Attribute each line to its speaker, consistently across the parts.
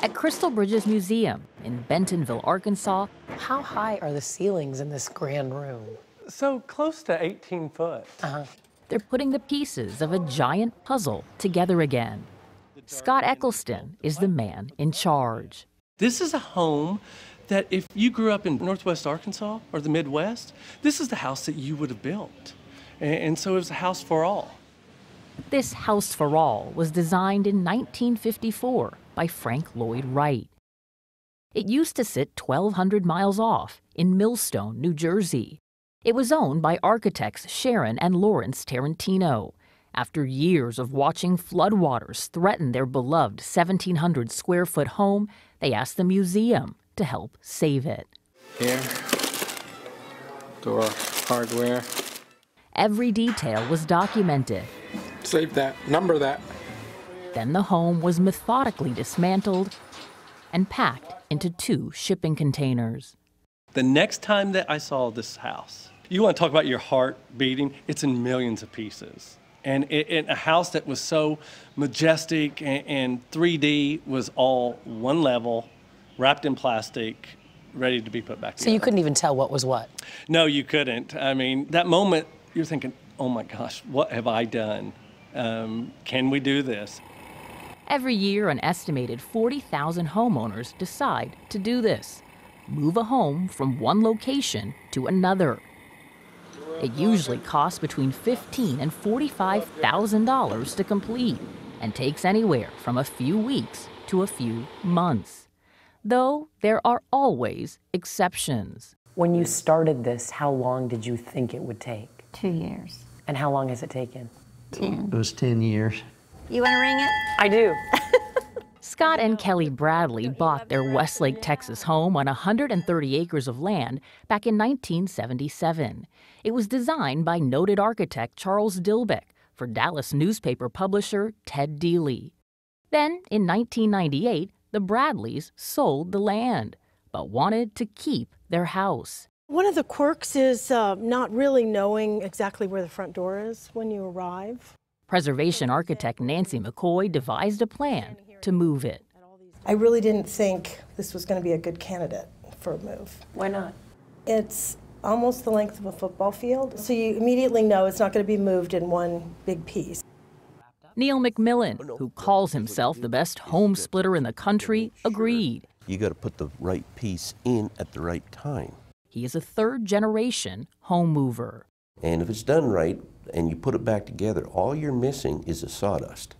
Speaker 1: At Crystal Bridges Museum in Bentonville, Arkansas,
Speaker 2: How high are the ceilings in this grand room?
Speaker 3: So close to 18 foot.
Speaker 1: they're putting the pieces of a giant puzzle together again. Scott Eccleston is the man in charge.
Speaker 3: This is a home that if you grew up in Northwest Arkansas or the Midwest, this is the house that you would have built. And so it was a house for all.
Speaker 1: This house for all was designed in 1954 by Frank Lloyd Wright. It used to sit 1,200 miles off in Millstone, New Jersey. It was owned by architects Sharon and Lawrence Tarantino. After years of watching floodwaters threaten their beloved 1,700 square foot home, they asked the museum to help save it.
Speaker 4: Here, door hardware.
Speaker 1: Every detail was documented.
Speaker 4: Save that, number that.
Speaker 1: Then the home was methodically dismantled and packed into 2 shipping containers.
Speaker 3: The next time that I saw this house, you want to talk about your heart beating, it's in millions of pieces. And a house that was so majestic and 3D was all one level, wrapped in plastic, ready to be put back together.
Speaker 2: So you couldn't even tell what was what?
Speaker 3: No, you couldn't. I mean, that moment, you're thinking, oh my gosh, what have I done? Can we do this?
Speaker 1: Every year, an estimated 40,000 homeowners decide to do this, move a home from one location to another. It usually costs between $15,000 and $45,000 to complete and takes anywhere from a few weeks to a few months. Though there are always exceptions.
Speaker 2: When you started this, how long did you think it would take?
Speaker 5: 2 years.
Speaker 2: And how long has it taken?
Speaker 5: 10.
Speaker 6: It was 10 years.
Speaker 5: You want to ring it?
Speaker 2: I do.
Speaker 1: Scott and Kelly Bradley bought their Westlake, Texas home on 130 acres of land back in 1977. It was designed by noted architect Charles Dilbeck for Dallas newspaper publisher Ted Dealey. Then, in 1998, the Bradleys sold the land, but wanted to keep their house.
Speaker 7: One of the quirks is not really knowing exactly where the front door is when you arrive.
Speaker 1: Preservation architect Nancy McCoy devised a plan to move it.
Speaker 7: I really didn't think this was going to be a good candidate for a move.
Speaker 2: Why not?
Speaker 7: It's almost the length of a football field, so you immediately know it's not going to be moved in one big piece.
Speaker 1: Neil McMillan, who calls himself the best home splitter in the country, agreed.
Speaker 8: You got to put the right piece in at the right time.
Speaker 1: He is a third-generation home mover.
Speaker 8: And if it's done right and you put it back together, all you're missing is the sawdust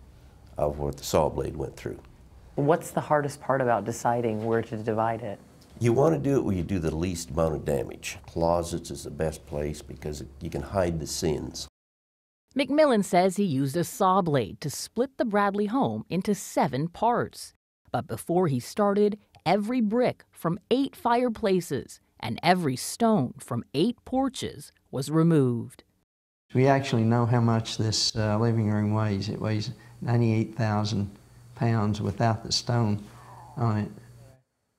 Speaker 8: of what the saw blade went through.
Speaker 2: What's the hardest part about deciding where to divide it?
Speaker 8: You want to do it where you do the least amount of damage. Closets is the best place because you can hide the sins.
Speaker 1: McMillan says he used a saw blade to split the Bradley home into 7 parts. But before he started, every brick from 8 fireplaces and every stone from 8 porches was removed.
Speaker 6: We actually know how much this living room weighs. It weighs 98,000 pounds without the stone on it.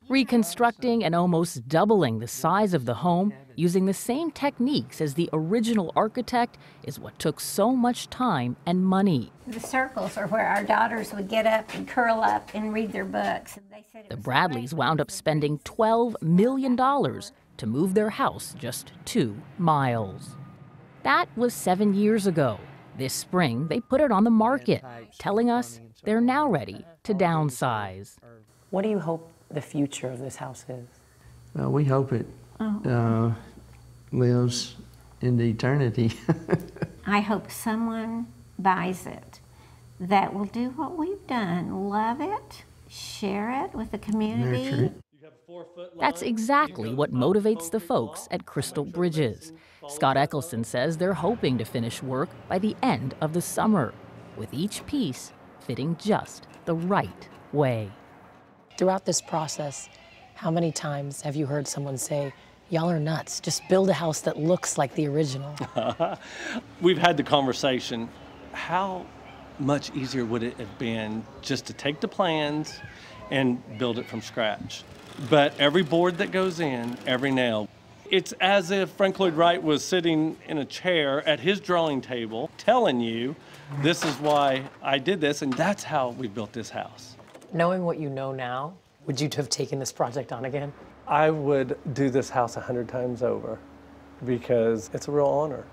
Speaker 1: Reconstructing and almost doubling the size of the home using the same techniques as the original architect is what took so much time and money.
Speaker 5: The circles are where our daughters would get up and curl up and read their books. They said
Speaker 1: The Bradleys wound up spending $12 million to move their house just 2 miles. That was 7 years ago. This spring, they put it on the market, telling us they're now ready to downsize.
Speaker 2: What do you hope the future of this house is?
Speaker 6: Well, we hope it lives into eternity.
Speaker 5: I hope someone buys it that will do what we've done, love it, share it with the community.
Speaker 6: Nurture it.
Speaker 1: That's exactly what motivates the folks at Crystal Bridges. Scott Eccleston says they're hoping to finish work by the end of the summer, with each piece fitting just the right way.
Speaker 2: Throughout this process, how many times have you heard someone say, y'all are nuts, just build a house that looks like the original?
Speaker 3: We've had the conversation, how much easier would it have been just to take the plans and build it from scratch? But every board that goes in, every nail, it's as if Frank Lloyd Wright was sitting in a chair at his drawing table telling you, this is why I did this, and that's how we built this house.
Speaker 2: Knowing what you know now, would you have taken this project on again?
Speaker 3: I would do this house 100 times over because it's a real honor.